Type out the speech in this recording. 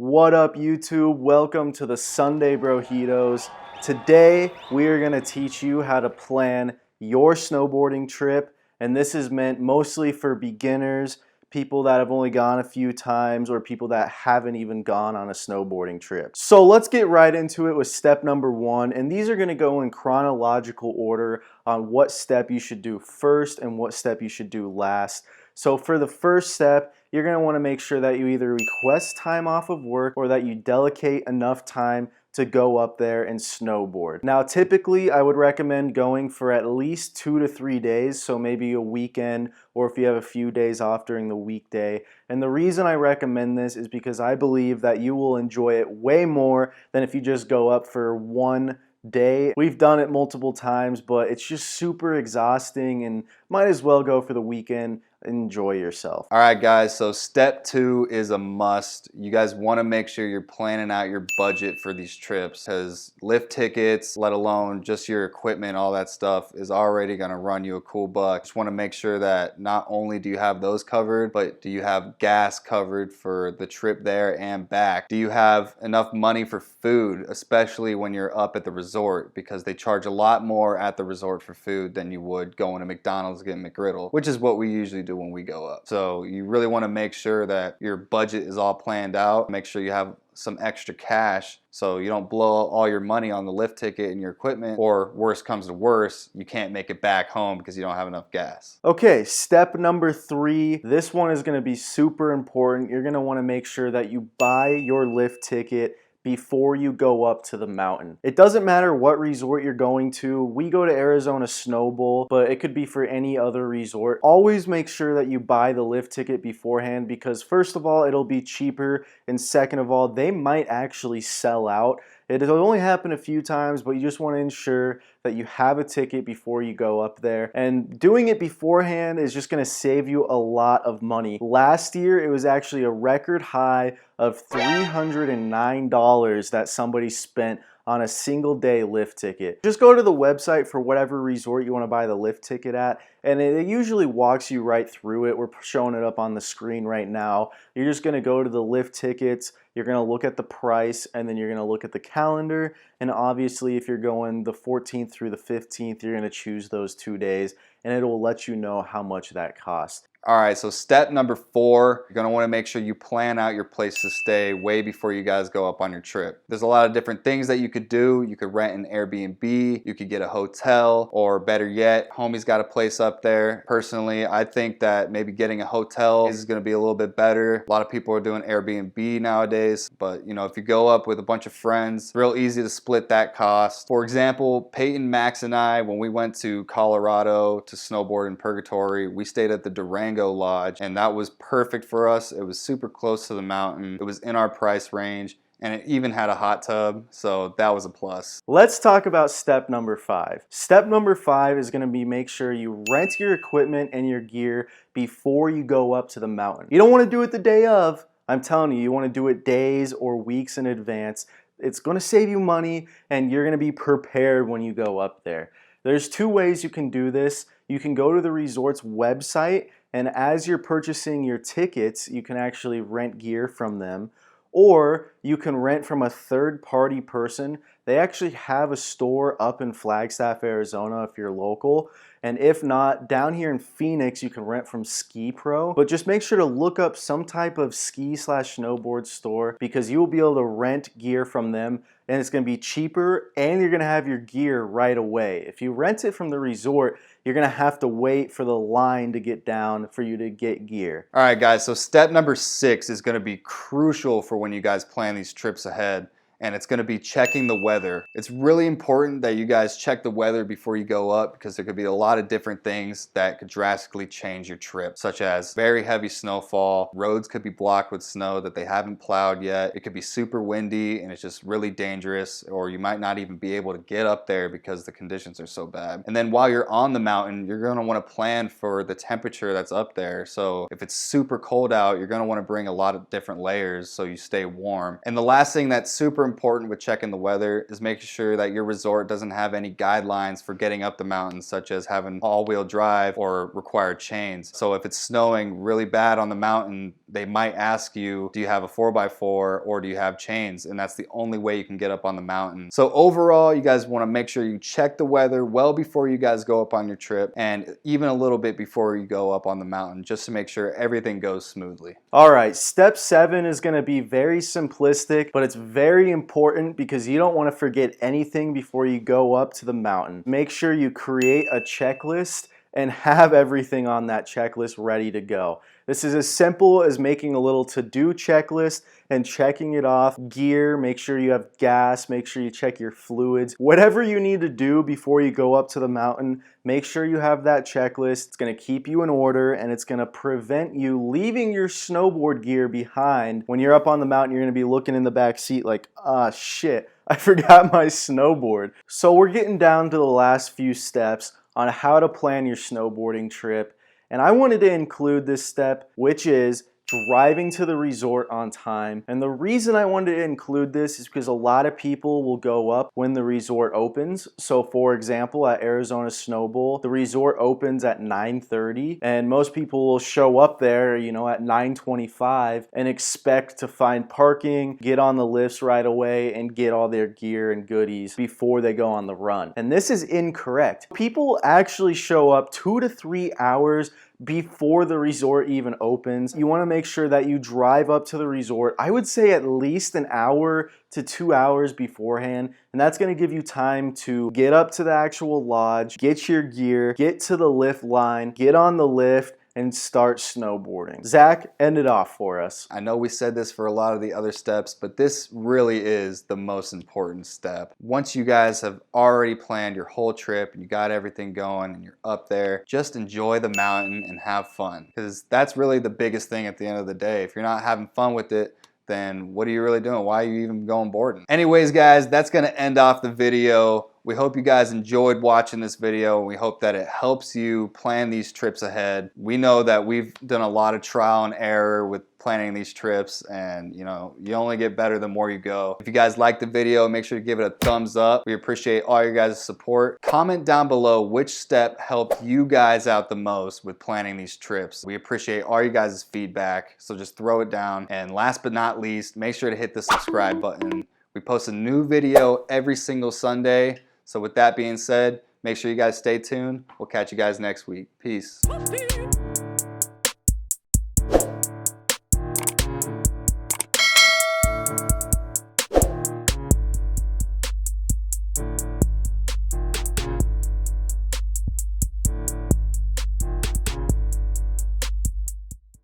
What up, YouTube? Welcome to the Sunday Brojitos. Today we are going to teach you how to plan your snowboarding trip, and this is meant mostly for beginners, people that have only gone a few times, or people that haven't even gone on a snowboarding trip. So let's get right into it with step number one, and these are going to go in chronological order on what step you should do first and what step you should do last. So for the first step, you're going to want to make sure that you either request time off of work or that you delegate enough time to go up there and snowboard. Now typically I would recommend going for at least 2 to 3 days, so maybe a weekend or if you have a few days off during the weekday. And the reason I recommend this is because I believe that you will enjoy it way more than if you just go up for one day. We've done it multiple times, but it's just super exhausting and might as well go for the weekend. Enjoy yourself. All right, guys, so step two is a must. You guys want to make sure you're planning out your budget for these trips, because lift tickets, let alone just your equipment, all that stuff is already going to run you a cool buck. Just want to make sure that not only do you have those covered, but do you have gas covered for the trip there and back? Do you have enough money for food, especially when you're up at the resort, because they charge a lot more at the resort for food than you would going to McDonald's getting McGriddle, which is what we usually do when we go up. So you really want to make sure that your budget is all planned out. Make sure you have some extra cash so you don't blow all your money on the lift ticket and your equipment, or worse comes to worse, you can't make it back home because you don't have enough gas. Okay, step number 3. This one is going to be super important. You're going to want to make sure that you buy your lift ticket before you go up to the mountain. It doesn't matter what resort you're going to. We go to Arizona Snow Bowl, but it could be for any other resort. Always make sure that you buy the lift ticket beforehand, because first of all, it'll be cheaper, and second of all, they might actually sell out. It'll only happen a few times, but you just want to ensure that you have a ticket before you go up there. And doing it beforehand is just going to save you a lot of money. Last year, it was actually a record high of $309 that somebody spent on a single day lift ticket. Just go to the website for whatever resort you want to buy the lift ticket at, and it usually walks you right through it. We're showing it up on the screen right now. You're just going to go to the lift tickets, you're going to look at the price, and then you're going to look at the calendar. And obviously if you're going the 14th through the 15th, you're going to choose those 2 days, and it will let you know how much that costs. All right, so step number 4, you're gonna wanna make sure you plan out your place to stay way before you guys go up on your trip. There's a lot of different things that you could do. You could rent an Airbnb, you could get a hotel, or better yet, homie's got a place up there. Personally, I think that maybe getting a hotel is gonna be a little bit better. A lot of people are doing Airbnb nowadays, but you know, if you go up with a bunch of friends, it's real easy to split that cost. For example, Peyton, Max, and I, when we went to Colorado to snowboard in Purgatory, we stayed at the Durango Lodge, and that was perfect for us. It was super close to the mountain. It was in our price range, and it even had a hot tub, so that was a plus. Let's talk about step number 5. Step number 5 is going to be make sure you rent your equipment and your gear before you go up to the mountain. You don't want to do it the day of. I'm telling you, you want to do it days or weeks in advance. It's going to save you money, and you're going to be prepared when you go up there. There's 2 ways you can do this. You can go to the resort's website, and as you're purchasing your tickets, you can actually rent gear from them. Or you can rent from a third-party person. They actually have a store up in Flagstaff, Arizona if you're local. And if not, down here in Phoenix, you can rent from Ski Pro. But just make sure to look up some type of ski/snowboard store, because you will be able to rent gear from them, and it's going to be cheaper, and you're going to have your gear right away. If you rent it from the resort, you're going to have to wait for the line to get down for you to get gear. All right, guys, so step number 6 is going to be crucial for when you guys plan these trips ahead, and it's going to be checking the weather. It's really important that you guys check the weather before you go up, because there could be a lot of different things that could drastically change your trip, such as very heavy snowfall, roads could be blocked with snow that they haven't plowed yet, it could be super windy and it's just really dangerous, or you might not even be able to get up there because the conditions are so bad. And then while you're on the mountain, you're going to want to plan for the temperature that's up there. So if it's super cold out, you're going to want to bring a lot of different layers so you stay warm. And the last thing that's super important with checking the weather is making sure that your resort doesn't have any guidelines for getting up the mountain, such as having all-wheel drive or required chains. So if it's snowing really bad on the mountain, they might ask you, do you have a 4x4 or do you have chains? And that's the only way you can get up on the mountain. So overall, you guys want to make sure you check the weather well before you guys go up on your trip, and even a little bit before you go up on the mountain, just to make sure everything goes smoothly. All right, step 7 is going to be very simplistic, but it's very important because you don't want to forget anything before you go up to the mountain. Make sure you create a checklist and have everything on that checklist ready to go. This is as simple as making a little to-do checklist and checking it off. Gear, make sure you have gas, make sure you check your fluids. Whatever you need to do before you go up to the mountain, make sure you have that checklist. It's gonna keep you in order, and it's gonna prevent you leaving your snowboard gear behind. When you're up on the mountain, you're gonna be looking in the back seat like, ah, shit, I forgot my snowboard. So we're getting down to the last few steps on how to plan your snowboarding trip. And I wanted to include this step, which is driving to the resort on time. And the reason I wanted to include this is because a lot of people will go up when the resort opens. So for example, at Arizona Snow Bowl, the resort opens at 9:30, and most people will show up there, you know, at 9:25 and expect to find parking, get on the lifts right away, and get all their gear and goodies before they go on the run. And this is incorrect. People actually show up 2 to 3 hours before the resort even opens. You want to make sure that you drive up to the resort, I would say at least an hour to 2 hours beforehand, and that's going to give you time to get up to the actual lodge, get your gear, get to the lift line, get on the lift, and start snowboarding. Zach, end it off for us. I know we said this for a lot of the other steps, but this really is the most important step. Once you guys have already planned your whole trip and you got everything going and you're up there, just enjoy the mountain and have fun, because that's really the biggest thing at the end of the day. If you're not having fun with it, then what are you really doing? Why are you even going boarding? Anyways, guys, that's gonna end off the video. We hope you guys enjoyed watching this video, and we hope that it helps you plan these trips ahead. We know that we've done a lot of trial and error with planning these trips, and you know, you only get better the more you go. If you guys liked the video, make sure to give it a thumbs up. We appreciate all your guys' support. Comment down below which step helped you guys out the most with planning these trips. We appreciate all you guys' feedback, so just throw it down. And last but not least, make sure to hit the subscribe button. We post a new video every single Sunday. So with that being said, make sure you guys stay tuned. We'll catch you guys next week. Peace.